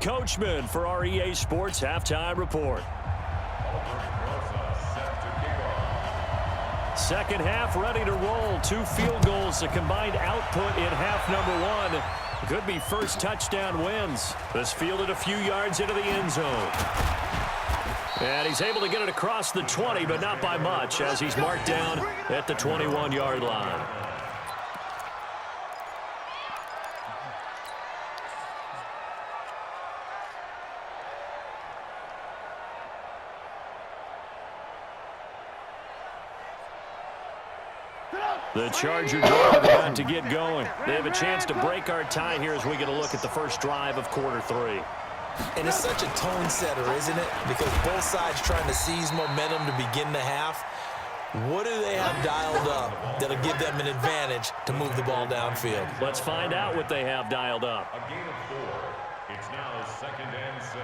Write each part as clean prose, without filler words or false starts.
Coachman for our EA Sports Halftime Report. Second half ready to roll. 2 field goals, a combined output in half number 1. Could be first touchdown wins. This fielded a few yards into the end zone. And he's able to get it across the 20, but not by much, as he's marked down at the 21-yard line. The Charger drive about to get going. They have a chance to break our tie here as we get a look at the first drive of quarter 3. And it's such a tone setter, isn't it? Because both sides trying to seize momentum to begin the half. What do they have dialed up that'll give them an advantage to move the ball downfield? Let's find out what they have dialed up. A gain of 4. It's now 2nd and 6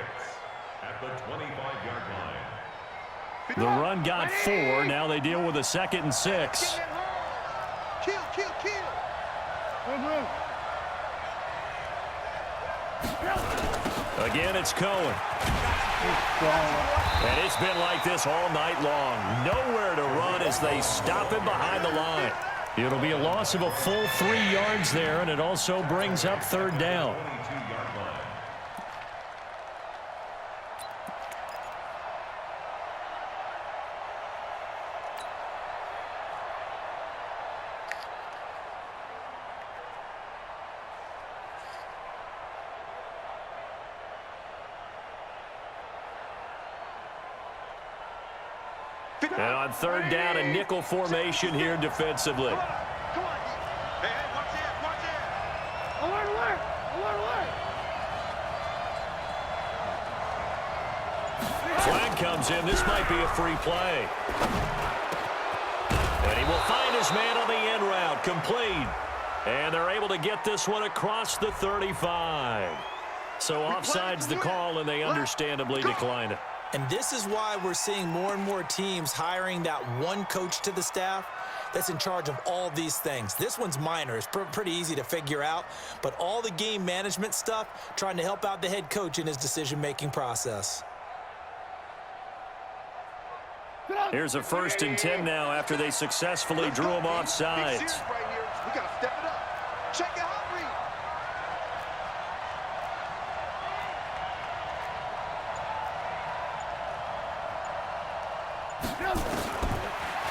at the 25-yard line. The run got 4. Now they deal with a 2nd and 6. Kill. Again, it's Cohen. And it's been like this all night long. Nowhere to run as they stop him behind the line. It'll be a loss of a full 3 yards there, and it also brings up 3rd down. And on 3rd down, a nickel formation here defensively. Come on. Hey, watch it. Alert. Flag comes in. This might be a free play. And he will find his man on the end route. Complete. And they're able to get this one across the 35. So offside's the call, and they understandably decline it. And this is why we're seeing more and more teams hiring that one coach to the staff that's in charge of all these things. This one's minor. It's pretty easy to figure out. But all the game management stuff, trying to help out the head coach in his decision-making process. Here's a 1st and 10 now after they successfully drew him off sides. We got to step it up. Check it out.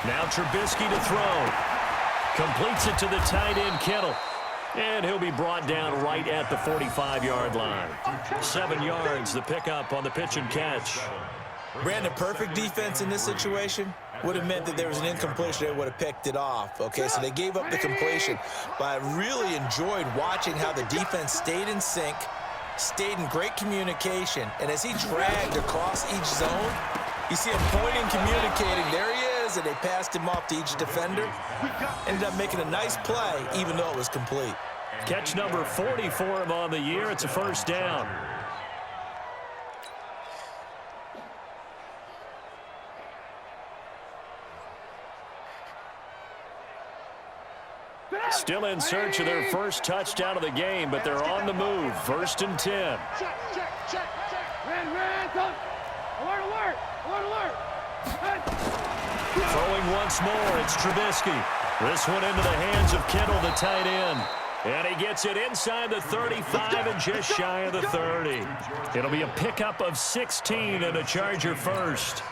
Now Trubisky to throw. Completes it to the tight end, Kittle. And he'll be brought down right at the 45-yard line. 7 yards, the pickup on the pitch and catch. Brandon, perfect defense in this situation would have meant that there was an incompletion. They would have picked it off. Okay, so they gave up the completion. But I really enjoyed watching how the defense stayed in sync, stayed in great communication. And as he dragged across each zone, you see him pointing, communicating. There he is, and they passed him off to each defender. Ended up making a nice play, even though it was complete. Catch number 40 for him on the year. It's a 1st down. Still in search of their first touchdown of the game, but they're on the move. 1st and 10. Check. Ran. Alert. Throwing once more, it's Trubisky. This one into the hands of Kittle, the tight end. And he gets it inside the 35 and just shy of the 30. It'll be a pickup of 16 and a Charger first.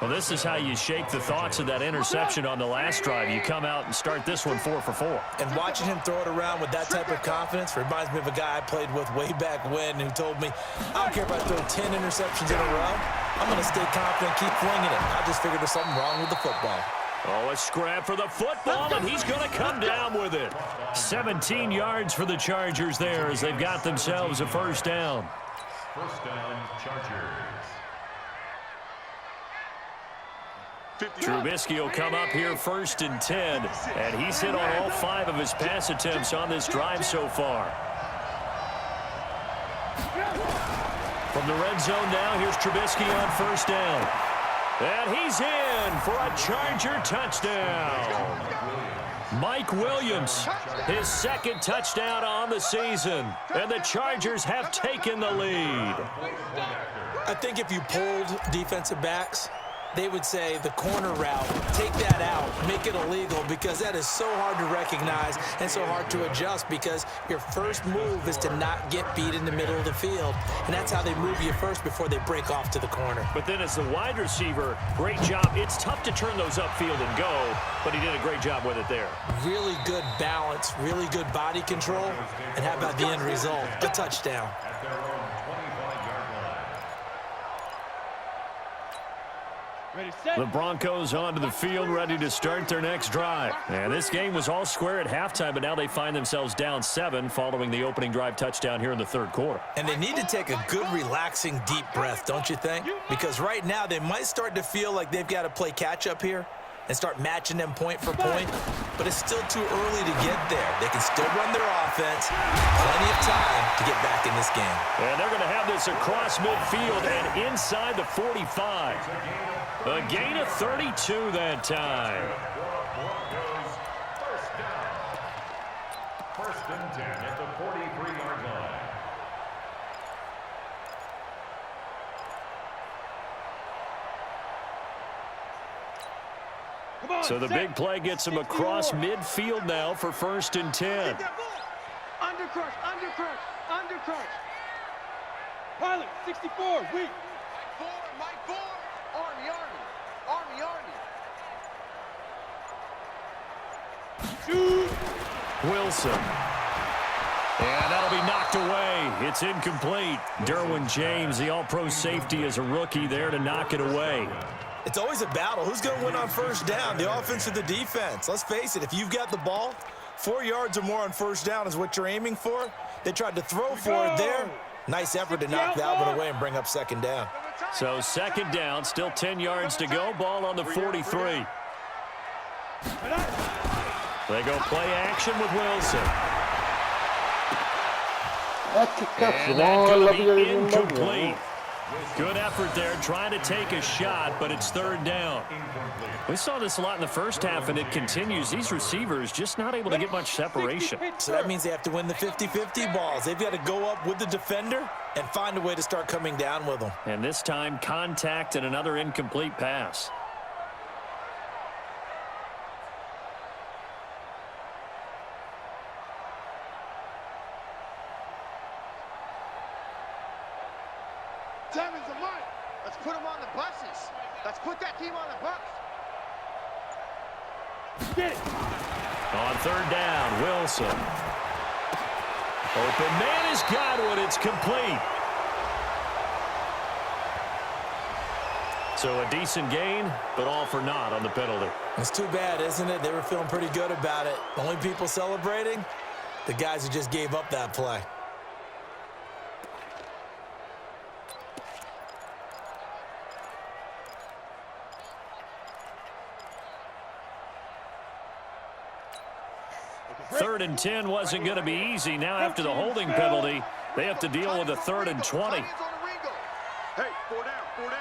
Well, this is how you shake the thoughts of that interception on the last drive. You come out and start this one 4 for 4. And watching him throw it around with that type of confidence reminds me of a guy I played with way back when who told me, I don't care if I throw 10 interceptions in a row. I'm going to stay confident, keep flinging it. I just figured there's something wrong with the football. Oh, a scrap for the football, and he's going to come down with it. 17 yards for the Chargers there as they've got themselves a 1st down. 1st down, Chargers. Trubisky will come up here 1st and 10, and he's hit on all 5 of his pass attempts on this drive so far. From the red zone now, here's Trubisky on 1st down. And he's in for a Charger touchdown. Mike Williams, his second touchdown on the season, and the Chargers have taken the lead. I think if you polled defensive backs, they would say the corner route, take that out, make it illegal, because that is so hard to recognize and so hard to adjust, because your first move is to not get beat in the middle of the field, and that's how they move you first before they break off to the corner. But then as the wide receiver, great job. It's tough to turn those upfield and go, but he did a great job with it there. Really good balance, really good body control, and how about the end result? A touchdown. The Broncos onto the field, ready to start their next drive. And this game was all square at halftime, but now they find themselves down 7 following the opening drive touchdown here in the third quarter. And they need to take a good, relaxing, deep breath, don't you think? Because right now they might start to feel like they've got to play catch-up here and start matching them point for point, but it's still too early to get there. They can still run their offense. Plenty of time to get back in this game. And they're going to have this across midfield and inside the 45. A gain of 32 that time. First and 10 at the 43-yard line. So the big play gets him across midfield now for first and 10. Undercrush, undercrush, undercrush. Pilot, 64, weak. Mike 4, Army, Army, Army, Army. Shoot. Wilson. And that'll be knocked away. It's incomplete. Derwin James, the all-pro safety, is a rookie there to knock it away. It's always a battle. Who's going to win on first down, the offense or the defense? Let's face it, if you've got the ball, 4 yards or more on first down is what you're aiming for. They tried to throw for it there. Nice effort to knock that one away and bring up second down. So second down, still 10 yards to go. Ball on the 43. They go play action with Wilson. And that's going to be incomplete. Good effort there, trying to take a shot, but it's third down. We saw this a lot in the first half, and it continues. These receivers just not able to get much separation. So that means they have to win the 50-50 balls. They've got to go up with the defender and find a way to start coming down with them. And this time, contact and another incomplete pass. Devin's a mine. Let's put him on the buses. Let's put that team on the bus. Get it. On third down, Wilson. Open man is Godwin. It's complete. So a decent gain, but all for naught on the penalty. It's too bad, isn't it? They were feeling pretty good about it. The only people celebrating, the guys who just gave up that play. Third and 10 wasn't going to be easy. Now after the holding penalty, they have to deal with a 3rd and 20. Hey, 4 down, 4 down.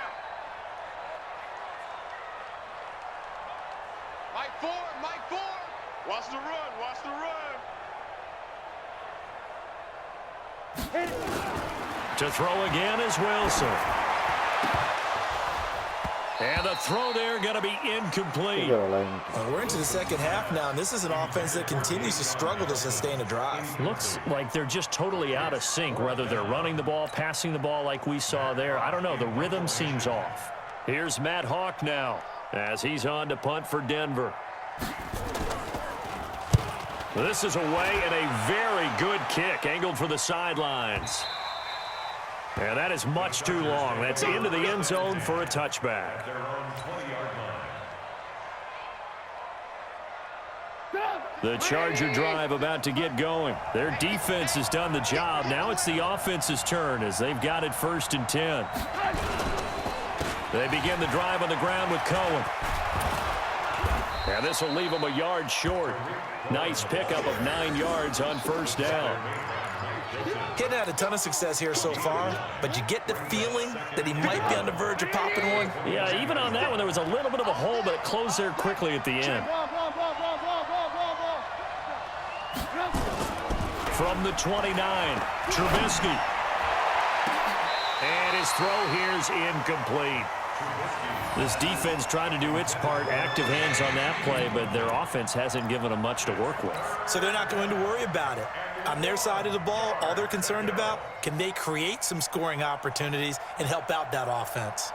Mike 4. Watch the run, watch the run. To throw again is Wilson. And the throw there going to be incomplete. We're into the second half now, and this is an offense that continues to struggle to sustain a drive. Looks like they're just totally out of sync, whether they're running the ball, passing the ball like we saw there. I don't know. The rhythm seems off. Here's Matt Hawk now as he's on to punt for Denver. This is away and a very good kick angled for the sidelines. And that is much too long. That's into the end zone for a touchback. The Charger drive about to get going. Their defense has done the job. Now it's the offense's turn as they've got it 1st and 10. They begin the drive on the ground with Cohen. And this will leave them a yard short. Nice pickup of 9 yards on first down. Hitting had a ton of success here so far, but you get the feeling that he might be on the verge of popping one. Yeah, even on that one, there was a little bit of a hole, but it closed there quickly at the end. from the 29. Trubisky. And his throw here is incomplete. This defense trying to do its part, active hands on that play, but their offense hasn't given them much to work with. So they're not going to worry about it. On their side of the ball, all they're concerned about, can they create some scoring opportunities and help out that offense?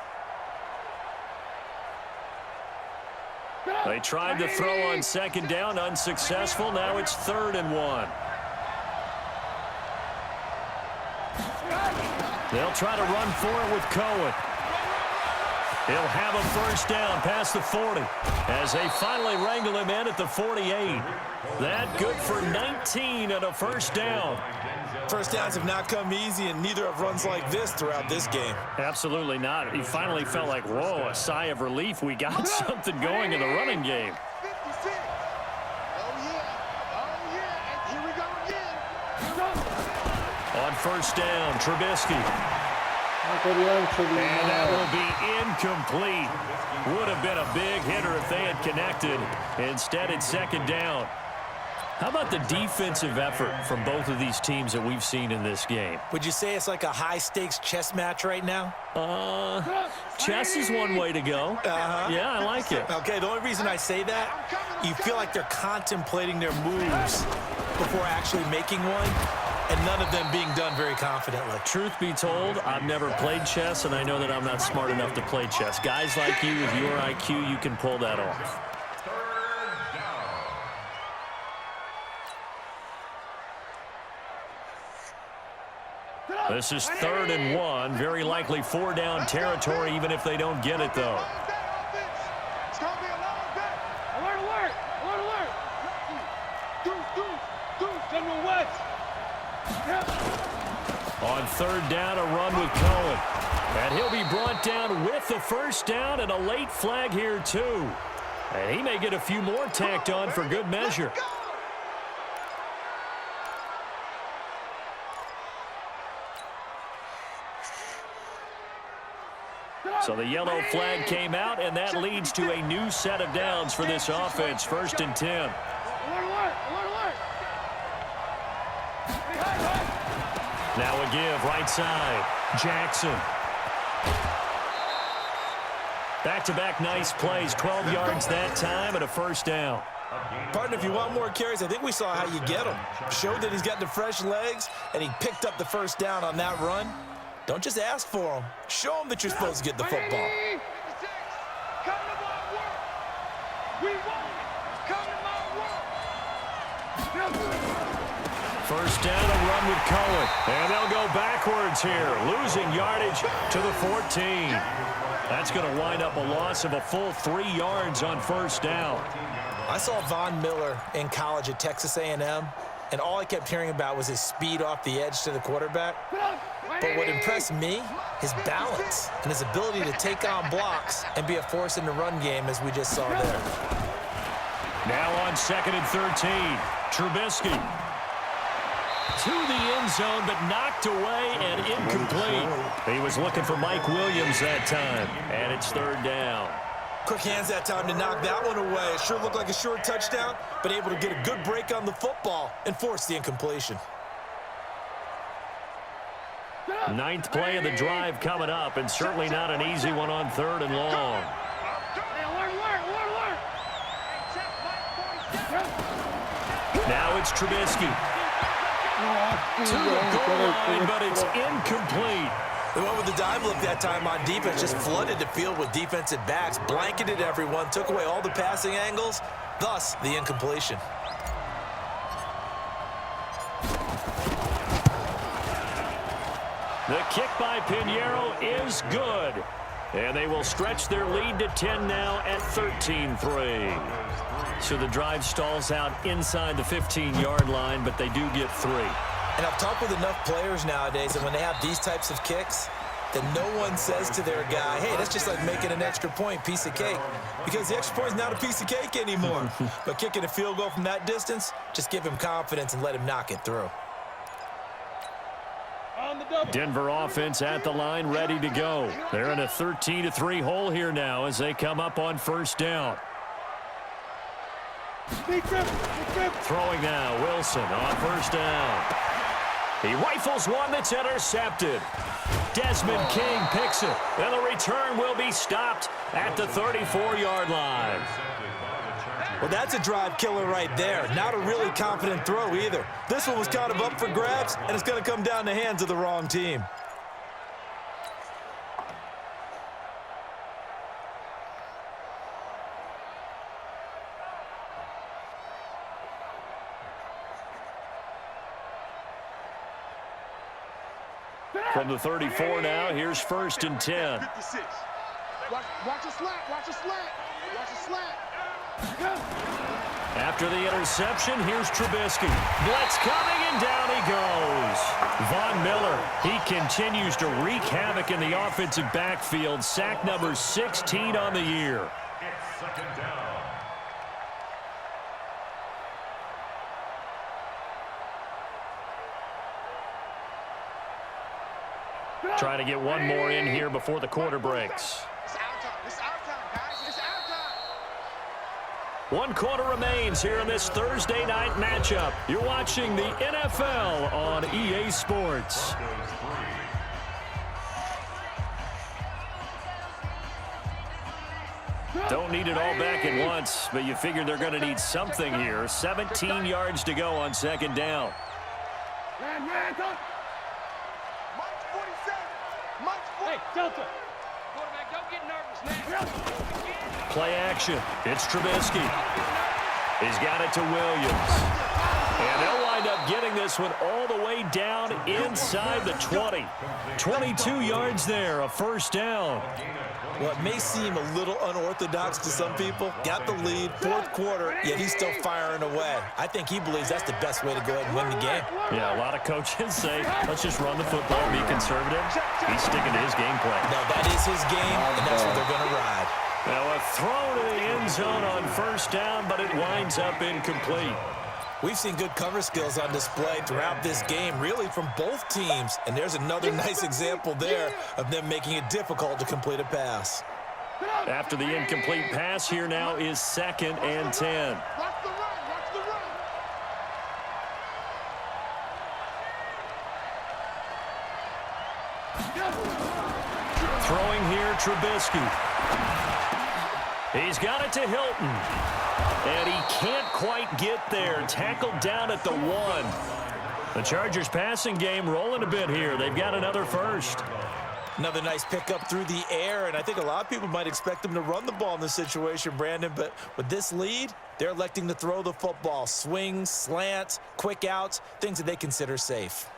They tried to throw on second down, unsuccessful. Now it's 3rd and 1. They'll try to run for it with Cohen. He'll have a first down past the 40 as they finally wrangle him in at the 48. That good for 19 and a first down. First downs have not come easy, and neither have runs like this throughout this game. Absolutely not. He finally felt like, whoa, a sigh of relief. We got something going in the running game. 56. Oh, yeah. Here we go again. On first down, Trubisky. And that will be incomplete. Would have been a big hitter if they had connected. Instead, it's second down. How about the defensive effort from both of these teams that we've seen in this game? Would you say it's like a high-stakes chess match right now? Chess is one way to go. Yeah, I like it. Okay, the only reason I say that, you feel like they're contemplating their moves before actually making one, and none of them being done very confidently. Truth be told, I've never played chess, and I know that I'm not smart enough to play chess. Guys like you with your IQ, you can pull that off. This is 3rd and 1. Very likely 4-down territory, even if they don't get it, though. It's going to be a long day. Alert, alert. Alert, alert. Deuce, General West. On 3rd down, a run with Cohen. And he'll be brought down with the first down and a late flag here, too. And he may get a few more tacked on for good measure. So the yellow flag came out, and that leads to a new set of downs for this offense. 1st and 10. Alert, alert. Now a give, right side. Jackson. Back-to-back nice plays, 12 yards that time and a first down. Partner, if you want more carries, I think we saw how you get them. Showed that he's got the fresh legs, and he picked up the first down on that run. Don't just ask for them. Show them that you're supposed to get the football. Come to my work. We want it. Come to my work. First down, a run with Cohen. And they'll go backwards here, losing yardage to the 14. That's going to wind up a loss of a full 3 yards on first down. I saw Von Miller in college at Texas A&M, and all I kept hearing about was his speed off the edge to the quarterback. But what impressed me, his balance and his ability to take on blocks and be a force in the run game, as we just saw there. Now on 2nd and 13, Trubisky. To the end zone, but knocked away and incomplete. He was looking for Mike Williams that time, and it's 3rd down. Quick hands that time to knock that one away. It sure looked like a short touchdown, but able to get a good break on the football and force the incompletion. 9th play of the drive coming up, and certainly not an easy one on 3rd and long. Now it's Trubisky. To the goal line, but it's incomplete. They went with the dive look that time on defense, just flooded the field with defensive backs, blanketed everyone, took away all the passing angles, thus the incompletion. The kick by Pinheiro is good. And they will stretch their lead to 10 now at 13-3. So the drive stalls out inside the 15-yard line, but they do get 3. And I've talked with enough players nowadays that when they have these types of kicks, that no one says to their guy, hey, that's just like making an extra point, piece of cake. Because the extra point is not a piece of cake anymore. But kicking a field goal from that distance, just give him confidence and let him knock it through. Denver offense at the line, ready to go. They're in a 13-3 hole here now as they come up on first down. Throwing now, Wilson on first down. He rifles one that's intercepted. Desmond King picks it, and the return will be stopped at the 34-yard line. Well, that's a drive killer right there. Not a really confident throw either. This one was kind of up for grabs, and it's going to come down the hands of the wrong team. From the 34 now, here's 1st and 10. 56. Watch a slant. Watch a slant. Watch a slant. After the interception, here's Trubisky. Blitz coming, and down he goes. Von Miller, he continues to wreak havoc in the offensive backfield. Sack number 16 on the year. It's 2nd down. Trying to get one more in here before the quarter breaks. It's our time. It's our time, guys. It's our time. 1 quarter remains here in this Thursday night matchup. You're watching the NFL on EA Sports. Don't need it all back at once, but you figure they're going to need something here. 17 yards to go on 2nd down. March 47. March 40. Hey, Delta. Quarterback, don't get nervous now. Play action. It's Trubisky. He's got it to Williams. And they'll wind up getting this one all the way down inside the 20. 22 yards there, a 1st down. Well, it may seem a little unorthodox to some people. Got the lead, 4th quarter, yet he's still firing away. I think he believes that's the best way to go ahead and win the game. Yeah, a lot of coaches say, let's just run the football, be conservative. He's sticking to his game plan. No, that is his game, and that's what they're going to ride. Now a throw to the end zone on 1st down, but it winds up incomplete. We've seen good cover skills on display throughout this game, really from both teams. And there's another nice example there of them making it difficult to complete a pass. After the incomplete pass, here now is 2nd and 10. Watch the run. Watch the run. Throwing here, Trubisky. He's got it to Hilton. And he can't quite get there. Tackled down at the 1. The Chargers passing game rolling a bit here. They've got another 1st. Another nice pickup through the air, and I think a lot of people might expect them to run the ball in this situation, Brandon, but with this lead, they're electing to throw the football. Swings, slants, quick outs, things that they consider safe.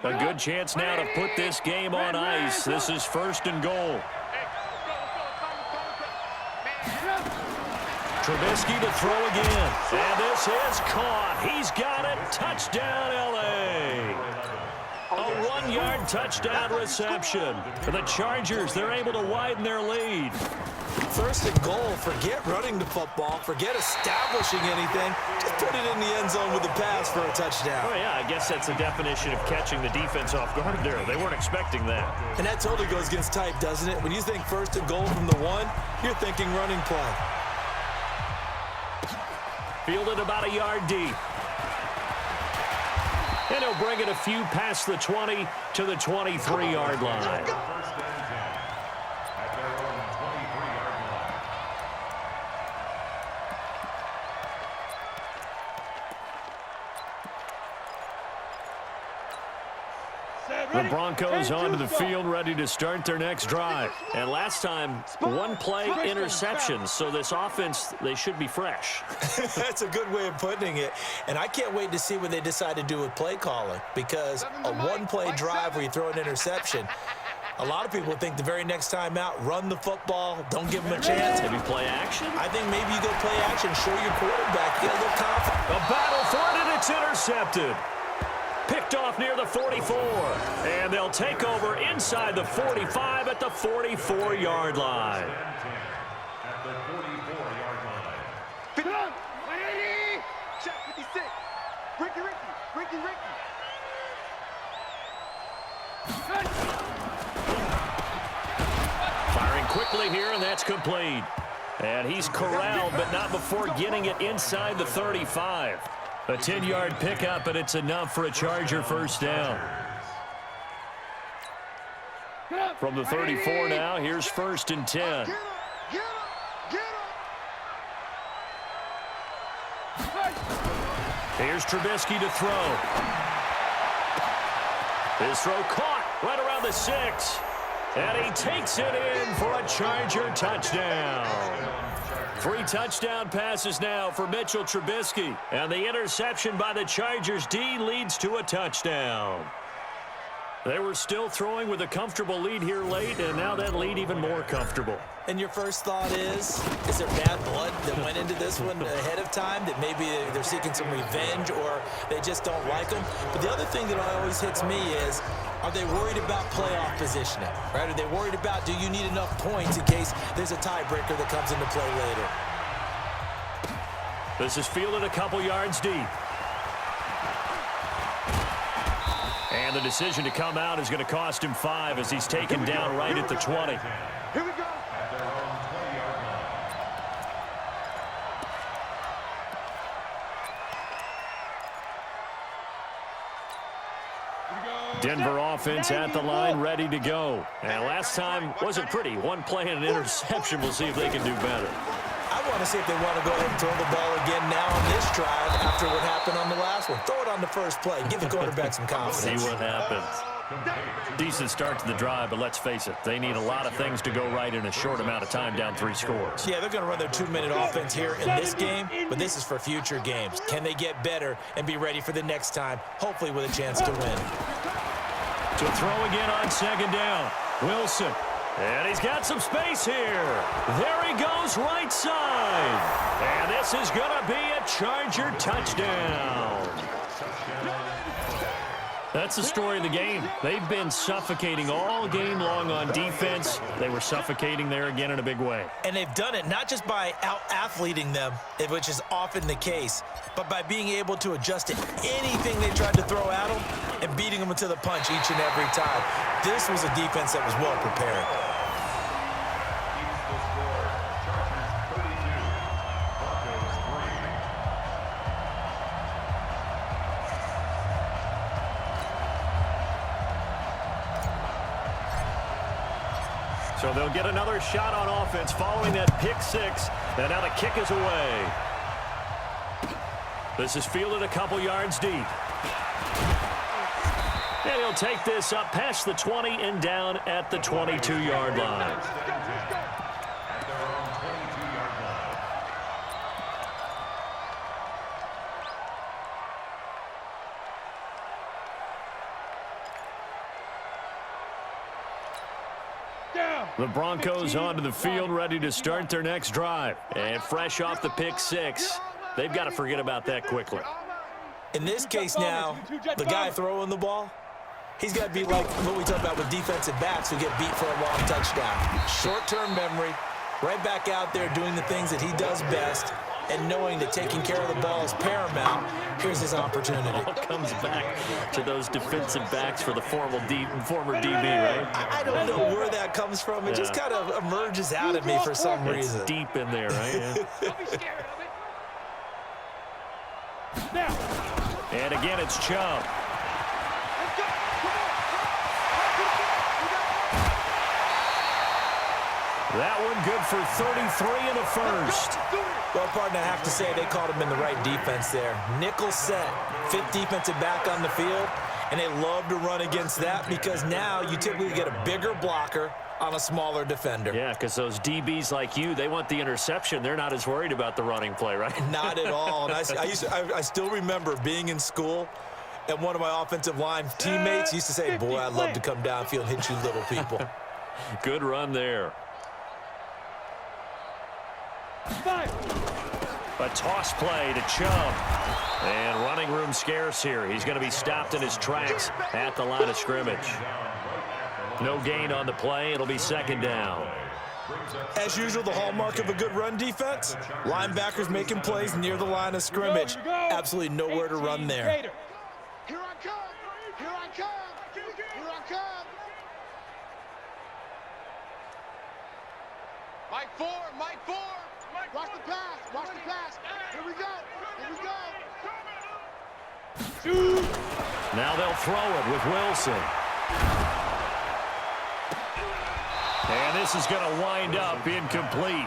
A good chance now to put this game on ice. This is 1st and goal. Trubisky to throw again. And this is caught. He's got it. Touchdown, L.A. A 1-yard touchdown reception. For the Chargers, they're able to widen their lead. 1st and goal. Forget running the football. Forget establishing anything. Just put it in the end zone with a pass for a touchdown. Oh, yeah, I guess that's the definition of catching the defense off guard there. They weren't expecting that. And that totally goes against type, doesn't it? When you think 1st and goal from the 1, you're thinking running play. Fielded about a yard deep. And he'll bring it a few past the 20 to the 23-yard line. The Broncos onto the field, ready to start their next drive. And last time, 1-play interception, so this offense, they should be fresh. That's a good way of putting it. And I can't wait to see what they decide to do with play calling, because a 1-play drive where you throw an interception, a lot of people think the very next time out, run the football, don't give them a chance. Maybe play action? I think maybe you go play action, show your quarterback, get a little confidence. A battle for it, and it's intercepted. Picked off near the 44, and they'll take over inside the 45 at the 44-yard line. At the 44-yard line. Check 56. Ricky. Firing quickly quickly here, and that's complete. And he's corralled, but not before getting it inside the 35. A 10-yard pickup, and it's enough for a Charger first down. From the 34 now, here's 1st and 10. Here's Trubisky to throw. His throw caught right around the 6. And he takes it in for a Charger touchdown. 3 touchdown passes now for Mitchell Trubisky. And the interception by the Chargers D leads to a touchdown. They were still throwing with a comfortable lead here late, and now that lead even more comfortable. And your first thought is there bad blood that went into this one ahead of time, that maybe they're seeking some revenge or they just don't like them? But the other thing that always hits me is, are they worried about playoff positioning, right? Are they worried about, do you need enough points in case there's a tiebreaker that comes into play later? This is fielded a couple yards deep. And the decision to come out is going to cost him 5 as he's taken down right at the 20. Here we go. Denver offense at the line, ready to go. And last time wasn't pretty. One play and an interception. We'll see if they can do better. I want to see if they want to go ahead and throw the ball again now on this drive after what happened on the last one. Throw it on the first play. Give the quarterback some confidence. See what happens. Decent start to the drive, but let's face it, they need a lot of things to go right in a short amount of time down 3 scores. Yeah, they're going to run their 2-minute offense here in this game, but this is for future games. Can they get better and be ready for the next time, hopefully with a chance to win? To throw again on 2nd down. Wilson. And he's got some space here. There he goes right side. And this is going to be a Charger touchdown. That's the story of the game. They've been suffocating all game long on defense. They were suffocating there again in a big way. And they've done it not just by out-athleting them, which is often the case, but by being able to adjust to anything they tried to throw at them and beating them to the punch each and every time. This was a defense that was well prepared. So they'll get another shot on offense following that pick 6. And now the kick is away. This is fielded a couple yards deep. And he'll take this up past the 20 and down at the 22-yard line. The Broncos onto the field, ready to start their next drive. And fresh off the pick 6, they've got to forget about that quickly. In this case now, the guy throwing the ball, he's got to be like what we talk about with defensive backs who get beat for a long touchdown. Short-term memory, right back out there doing the things that he does best, and knowing that taking care of the ball is paramount. Here's his opportunity. It all comes back to those defensive backs for the former DB, right? I don't know where that comes from. It just kind of emerges out of me for some reason. It's deep in there, right? Yeah. Don't be scared of it. Now. And again, it's Chubb. That one good for 33 and a first. Well, partner, I have to say they caught him in the right defense there. Nickel set, 5th defensive back on the field, and they love to run against that because now you typically get a bigger blocker on a smaller defender. Yeah, because those DBs like you, they want the interception. They're not as worried about the running play, right? Not at all. And I still remember being in school, and one of my offensive line teammates used to say, boy, I'd love to come downfield and hit you little people. Good run there. A toss play to Chubb. And running room scarce here. He's going to be stopped in his tracks at the line of scrimmage. No gain on the play. It'll be 2nd down. As usual, the hallmark of a good run defense, linebackers making plays near the line of scrimmage. Absolutely nowhere to run there. Here I come. Here I come. Here I come. Mike 4, Mike 4. Watch the pass. Watch the pass. Here we go. Here we go. Now they'll throw it with Wilson. And this is going to wind up incomplete.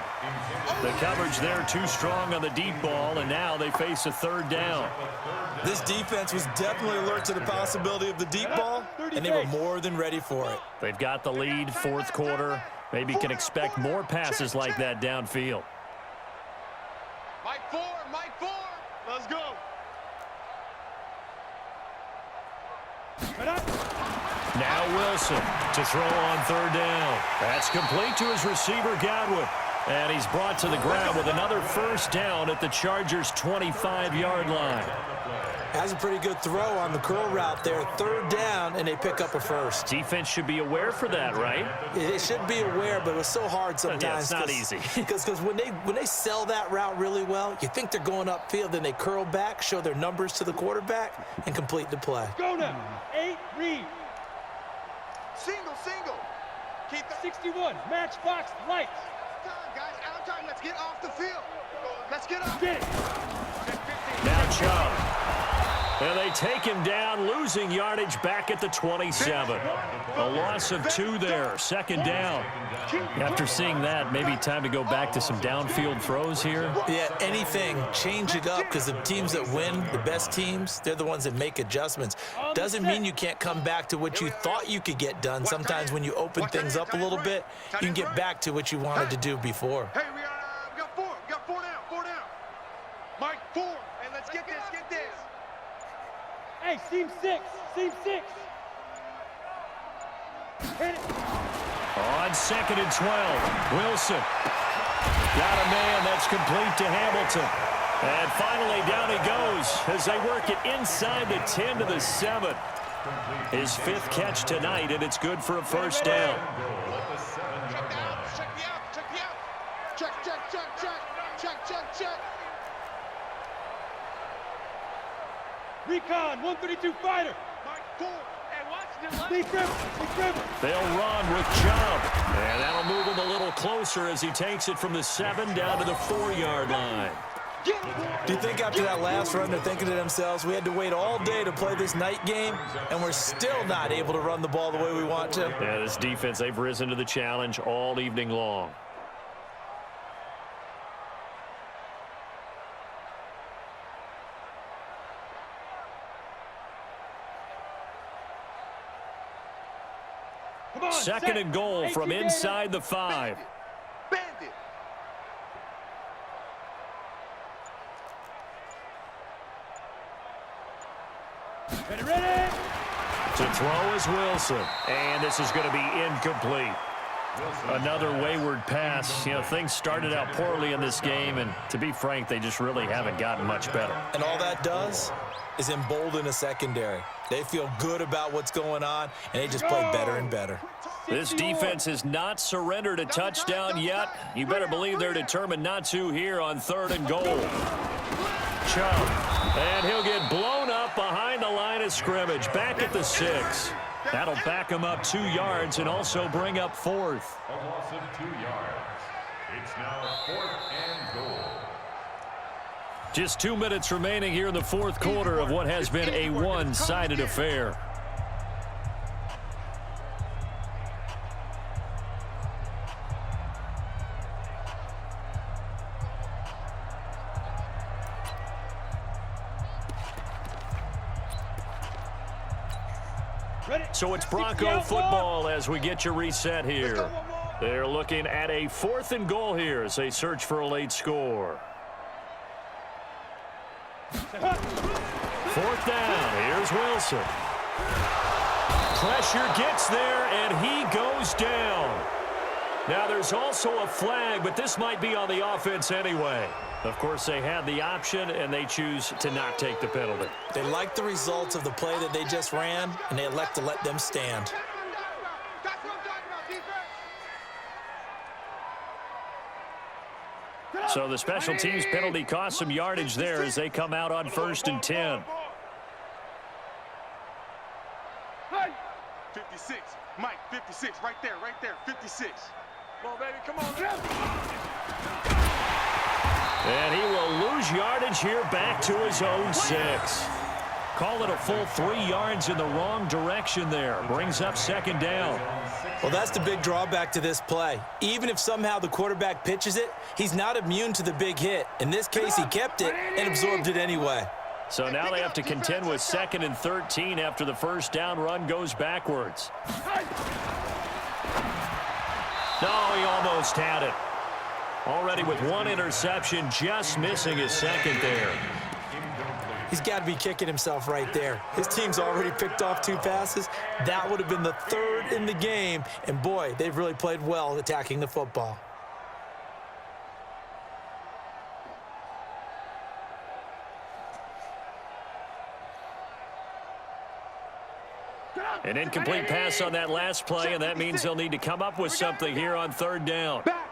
The coverage there too strong on the deep ball, and now they face a third down. This defense was definitely alert to the possibility of the deep ball, and they were more than ready for it. They've got the lead, fourth quarter. Maybe can expect more passes like that downfield. Mike 4, Mike 4. Let's go. Now Wilson to throw on third down. That's complete to his receiver, Godwin. And he's brought to the ground with another first down at the Chargers' 25-yard line. Has a pretty good throw on the curl route there. Third down, and they pick up a first. Defense should be aware for that, right? It should be aware, but it's so hard sometimes. Yeah, it's not easy. Because when they sell that route really well, you think they're going upfield, then they curl back, show their numbers to the quarterback, and complete the play. Go now. 8, read. Single, single. Keep that. 61, match box, lights. Time, guys. Out of time. Let's get off the field. Let's get off. Get it. Now Chubb. And they take him down, losing yardage back at the 27. A loss of 2 there, second down. After seeing that, maybe time to go back to some downfield throws here. Yeah, anything. Change it up, because the teams that win, the best teams, they're the ones that make adjustments. Doesn't mean you can't come back to what you thought you could get done. Sometimes when you open things up a little bit, you can get back to what you wanted to do before. Hey, we got 4. We got 4 down. 4 down. Mike, 4. Hey, let's get this. Get this. Hey, seam 6. Seam 6. Hit it. On second and 12, Wilson. Got a man. That's complete to Hamilton. And finally down he goes as they work it inside the 10 to the 7. His 5th catch tonight, and it's good for a first down. Check the out. Check the out. Check the out. Check, check, check, check. Check, check, check. Recon, 132 fighter. Mike, 4. Hey, watch the left. Deep dribble. Deep dribble. They'll run with Chubb. And that'll move him a little closer as he takes it from the 7 down to the 4-yard line. Do you think after that last run they're thinking to themselves, we had to wait all day to play this night game, and we're still not able to run the ball the way we want to? Yeah, this defense, they've risen to the challenge all evening long. Come on, Second set. and goal from inside the 5. Bandit. Ready, ready. To throw is Wilson. And this is going to be incomplete. Another wayward pass. You know, things started out poorly in this game, and to be frank, they just really haven't gotten much better. And all that does is embolden a secondary. They feel good about what's going on, and they just play better and better. This defense has not surrendered a touchdown yet. You better believe they're determined not to here on 3rd and goal. Chubb. And he'll get blown up behind the line of scrimmage, back at the 6. That'll back him up 2 yards and also bring up 4th. A loss of 2 yards. It's now 4th and goal. Just 2 minutes remaining here in the 4th quarter of what has been a one-sided affair. So it's Bronco football as we get you reset here. They're looking at a 4th and goal here as they search for a late score. 4th down. Here's Wilson. Pressure gets there, and he goes down. Now, there's also a flag, but this might be on the offense anyway. Of course, they had the option, and they choose to not take the penalty. They like the results of the play that they just ran, and they elect to let them stand. That's what I'm talking about, defense. So the special teams penalty cost some yardage there as they come out on 1st and 10. 56. Mike, 56. Right there, 56. Come on, baby. Come on. And he will lose yardage here back to his own 6. Call it a full 3 yards in the wrong direction there. Brings up second down. Well, that's the big drawback to this play. Even if somehow the quarterback pitches it, he's not immune to the big hit. In this case, he kept it and absorbed it anyway. So now they have to contend with 2nd and 13 after the first down run goes backwards. No, he almost had it. Already with 1 interception, just missing his 2nd there. He's got to be kicking himself right there. His team's already picked off 2 passes. That would have been the 3rd in the game. And, boy, they've really played well attacking the football. An incomplete pass on that last play, and that means they'll need to come up with something here on 3rd down. Back.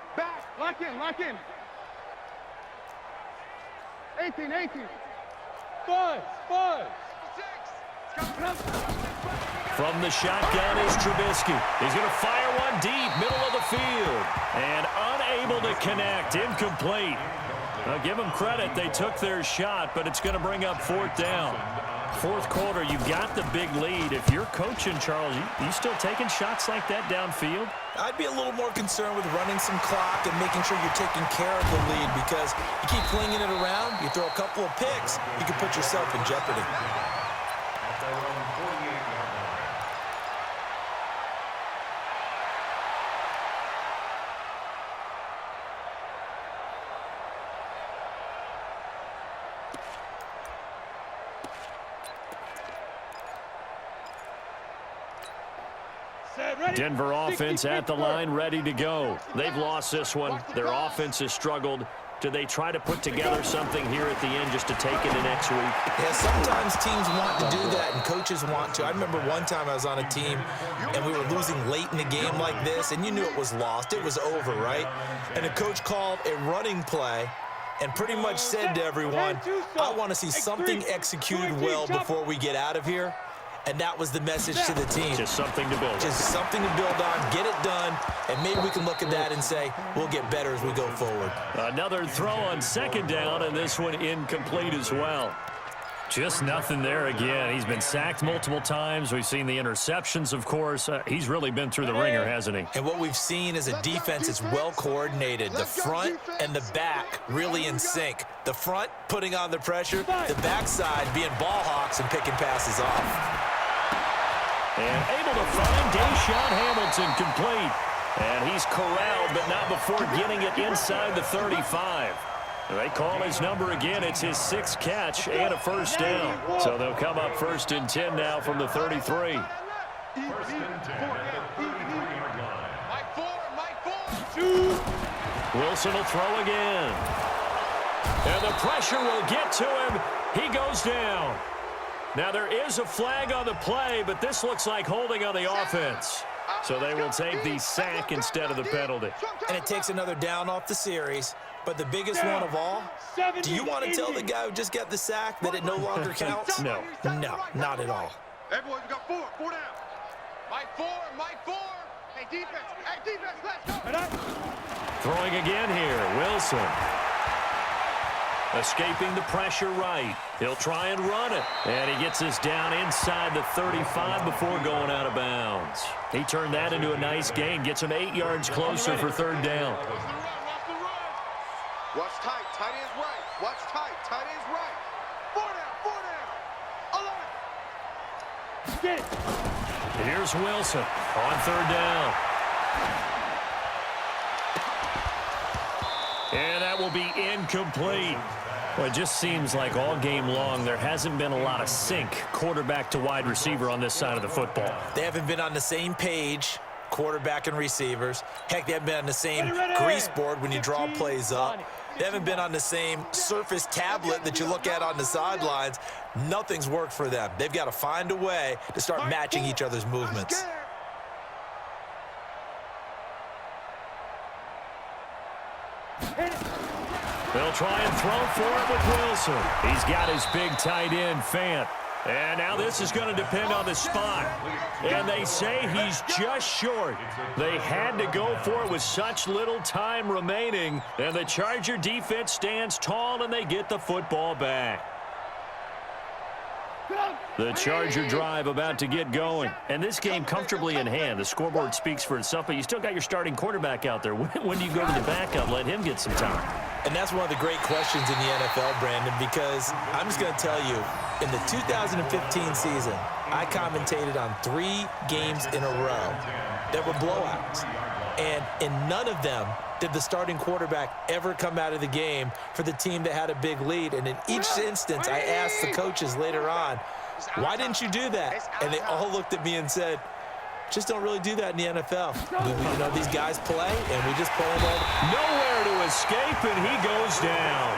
Lock in. 18. 5. From the shotgun is Trubisky. He's going to fire one deep, middle of the field. And unable to connect, incomplete. Now give them credit, they took their shot, but it's going to bring up 4th down. 4th quarter, you've got the big lead. If you're coaching, Charles, you still taking shots like that downfield? I'd be a little more concerned with running some clock and making sure you're taking care of the lead, because you keep flinging it around, you throw a couple of picks, you can put yourself in jeopardy. At their own 48-yard line. Denver offense at the line, ready to go. They've lost this one. Their offense has struggled. Do they try to put together something here at the end just to take it to next week? Yeah, sometimes teams want to do that and coaches want to. I remember one time I was on a team and we were losing late in the game like this, and you knew it was lost. It was over, right? And the coach called a running play and pretty much said to everyone, I want to see something executed well before we get out of here. And that was the message to the team. Just something to build on. Just something to build on, get it done, and maybe we can look at that and say, we'll get better as we go forward. Another throw on 2nd down, and this one incomplete as well. Just nothing there again. He's been sacked multiple times. We've seen the interceptions, of course. He's really been through the ringer, hasn't he? And what we've seen is a defense that's well coordinated. The front and the back really in sync. The front putting on the pressure, the backside being ball hawks and picking passes off. And able to find Deshaun Hamilton complete. And he's corralled, but not before getting it inside the 35. They call his number again. It's his 6th catch and a 1st down. So they'll come up 1st and 10 now from the 33. 1st and 10 at the 33-yard line. Mike 4. Wilson will throw again. And the pressure will get to him. He goes down. Now there is a flag on the play, but this looks like holding on the offense. So they will take the sack instead of the penalty. And it takes another down off the series. But the biggest one of all, do you want to tell the guy who just got the sack that it no longer counts? No. No, not at all. Hey, boys, we got 4 down. Mike 4. Hey, defense, let's go. Throwing again here, Wilson. Escaping the pressure right. He'll try and run it. And he gets us down inside the 35 before going out of bounds. He turned that into a nice gain. Gets him 8 yards closer for 3rd down. Watch tight ends right. Watch tight ends right. 4 down. 11. Get it. Here's Wilson on 3rd down. And that will be incomplete. Well, it just seems like all game long there hasn't been a lot of sync quarterback to wide receiver on this side of the football. They haven't been on the same page, quarterback and receivers. Heck, they haven't been on the same grease board when you draw plays up. They haven't been on the same Surface tablet that you look at on the sidelines. Nothing's worked for them. They've got to find a way to start matching each other's movements. They'll try and throw for it with Wilson. He's got his big tight end, Fant. And now this is going to depend on the spot. And they say he's just short. They had to go for it with such little time remaining. And the Charger defense stands tall, and they get the football back. The Charger drive about to get going. And this game comfortably in hand. The scoreboard speaks for itself, but you still got your starting quarterback out there. When do you go to the backup? Let him get some time. And that's one of the great questions in the NFL, Brandon, because I'm just going to tell you, in the 2015 season, I commentated on 3 games in a row that were blowouts. And in none of them did the starting quarterback ever come out of the game for the team that had a big lead. And in each instance, I asked the coaches later on, why didn't you do that? And they all looked at me and said, just don't really do that in the NFL. You know, these guys play, and we just play them all. Nowhere to escape, and he goes down.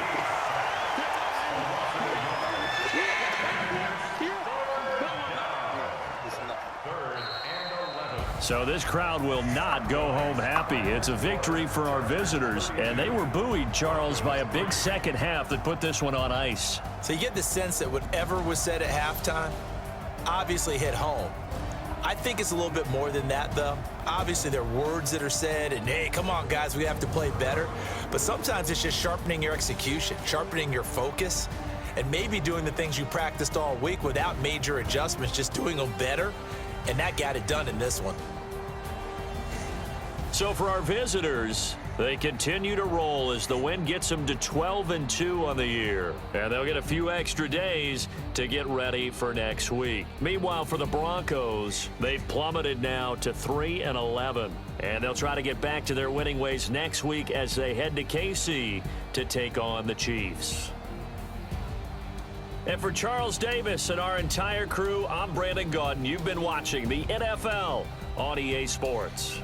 So this crowd will not go home happy. It's a victory for our visitors, and they were buoyed, Charles, by a big second half that put this one on ice. So you get the sense that whatever was said at halftime obviously hit home. I think it's a little bit more than that, though. Obviously, there are words that are said, and, hey, come on, guys, we have to play better. But sometimes it's just sharpening your execution, sharpening your focus, and maybe doing the things you practiced all week without major adjustments, just doing them better, and that got it done in this one. So for our visitors, they continue to roll as the win gets them to 12-2 on the year. And they'll get a few extra days to get ready for next week. Meanwhile, for the Broncos, they've plummeted now to 3-11. And they'll try to get back to their winning ways next week as they head to KC to take on the Chiefs. And for Charles Davis and our entire crew, I'm Brandon Gaudin. You've been watching the NFL on EA Sports.